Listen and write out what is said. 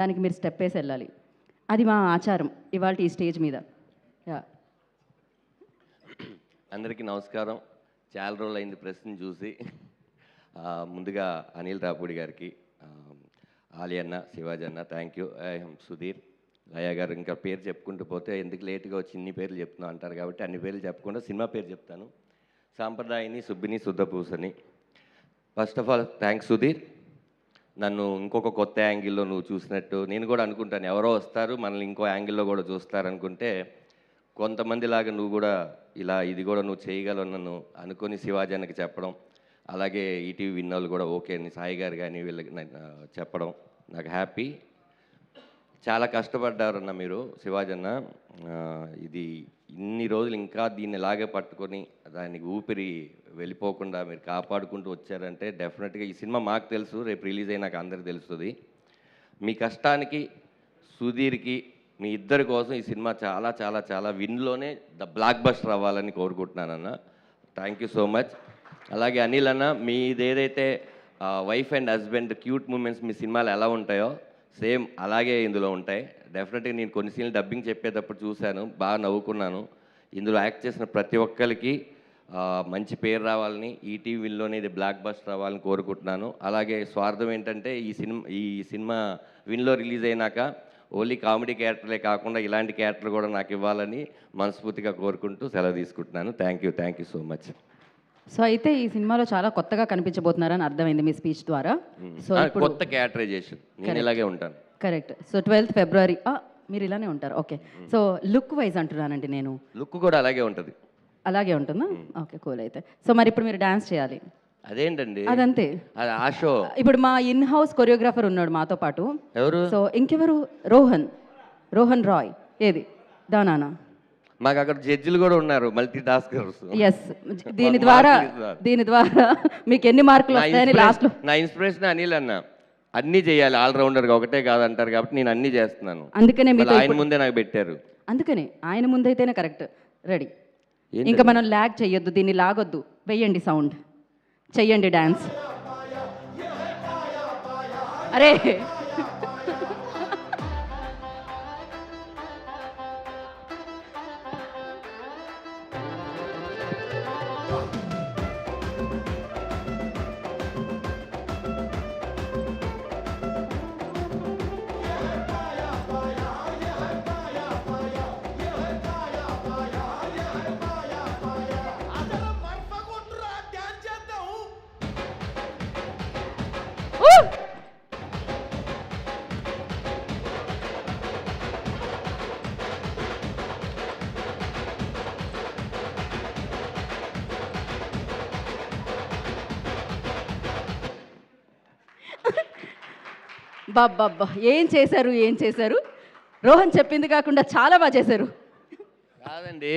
దానికి మీరు స్టెప్ వేసి వెళ్ళాలి. అది మా ఆచారం ఇవాళ ఈ స్టేజ్ మీద. యా, అందరికీ నమస్కారం. చాలా రోజులు అయింది ప్రెస్ని చూసి. ముందుగా అనిల్ రాపూడి గారికి, ఆలి అన్న, శివాజీ అన్న, థ్యాంక్ యూ. సుధీర్, లయ గారు, ఇంకా పేరు చెప్పుకుంటూ పోతే ఎందుకు లేట్గా వచ్చి ఇన్ని పేర్లు చెప్తున్నా అంటారు కాబట్టి అన్ని పేర్లు చెప్పకుండా సినిమా పేరు చెప్తాను. సాంప్రదాయని, సుబ్బిని, శుద్ధపూసని. First of all thanks Sudheer. నన్ను ఇంకొక కొత్త యాంగిల్లో నువ్వు చూసినట్టు నేను కూడా అనుకుంటాను, ఎవరో వస్తారు మనల్ని ఇంకో యాంగిల్లో కూడా చూస్తారనుకుంటే కొంతమందిలాగా నువ్వు కూడా ఇలా ఇది కూడా నువ్వు చేయగలవు నన్ను అనుకొని శివాజీ అన్నకి చెప్పడం, అలాగే ఈటీవీ విన్నోళ్ళు కూడా ఓకే అని సాయి గారు కానీ వీళ్ళకి చెప్పడం నాకు హ్యాపీ. చాలా కష్టపడ్డారన్న మీరు శివాజీ అన్న. ఇది ఇన్ని రోజులు ఇంకా దీన్ని ఇలాగే పట్టుకొని దానికి ఊపిరి వెళ్ళిపోకుండా మీరు కాపాడుకుంటూ వచ్చారంటే డెఫినెట్గా ఈ సినిమా మాకు తెలుసు, రేపు రిలీజ్ అయినాక అందరికి తెలుస్తుంది. మీ కష్టానికి సుధీర్కి మీ ఇద్దరి కోసం ఈ సినిమా చాలా చాలా చాలా విన్లోనే ద బ్లాక్ బస్టర్ అవ్వాలని కోరుకుంటున్నానన్న. Thank you so much. అలాగే అనిల్ అన్న, మీది ఏదైతే wife and husband cute moments మీ సినిమాలు ఎలా ఉంటాయో సేమ్ అలాగే ఇందులో ఉంటాయి. డెఫినెట్గా నేను కొన్ని సీన్లు డబ్బింగ్ చెప్పేటప్పుడు చూశాను, బాగా నవ్వుకున్నాను. ఇందులో యాక్ట్ చేసిన ప్రతి ఒక్కరికి మంచి పేరు రావాలని, ఈటీవీలోనే ఇది బ్లాక్ బస్టర్ అవ్వాలని కోరుకుంటున్నాను. అలాగే స్వార్థం ఏంటంటే ఈ సినిమా విన్లో రిలీజ్ అయినాక ఓన్లీ కామెడీ క్యారెక్టర్లే కాకుండా ఇలాంటి క్యారెక్టర్లు కూడా నాకు ఇవ్వాలని మనస్ఫూర్తిగా కోరుకుంటూ సెలవు తీసుకుంటున్నాను. Thank you so much. So అయితే ఈ సినిమాలో చాలా కొత్తగా కనిపించబోతున్నారని అర్థమైంది మీ స్పీచ్ ద్వారా. సో కొత్త క్యారెక్టరైజేషన్, నేను ఇలాగే ఉంటాను. కరెక్ట్. సో 12th February మీరు ఇలానే ఉంటారు. ఓకే. సో లుక్ వైజ్ అంటున్నానండి నేను. లుక్ కూడా అలాగే ఉంటుంది. అలాగే ఉంటుందా? Okay, cool. అయితే సో మరి ఇప్పుడు మీరు డాన్స్ చేయాలి. అదేంటండి? అదంతే. అది ఆ షో. ఇప్పుడు మా ఇన్ హౌస్ కొరియోగ్రాఫర్ ఉన్నాడు మాతో పాటు. ఎవరు? సో ఇంకెవరు? రోహన్ రాయ్. ఏది దానానా? మాకు అక్కడ జడ్జిలు కూడా ఉన్నారు, మల్టీ టాస్కర్స్. ఎస్. దీని ద్వారా మీకు ఎన్ని మార్కులు వస్తాయని లాస్ట్ లో. నా ఇన్స్పిరేషన్ అనిల్ అన్న. అన్నీ చేయాలి, ఆల్రౌండర్గా, ఒకటే కాదంటారు కాబట్టి నేను అన్నీ చేస్తున్నాను. అందుకనే మీరు ఆయన ముందే నాకు పెట్టారు. అందుకనే ఆయన ముందైతేనే కరెక్ట్. రెడీ. ఇంకా మనం ల్యాగ్ చెయ్యొద్దు, దీన్ని లాగొద్దు. వెయ్యండి సౌండ్, చెయ్యండి డాన్స్. అరే బాబ్బా, ఏం చేశారు. రోహన్ చెప్పింది కాకుండా చాలా బాగా చేశారు. కాదండి.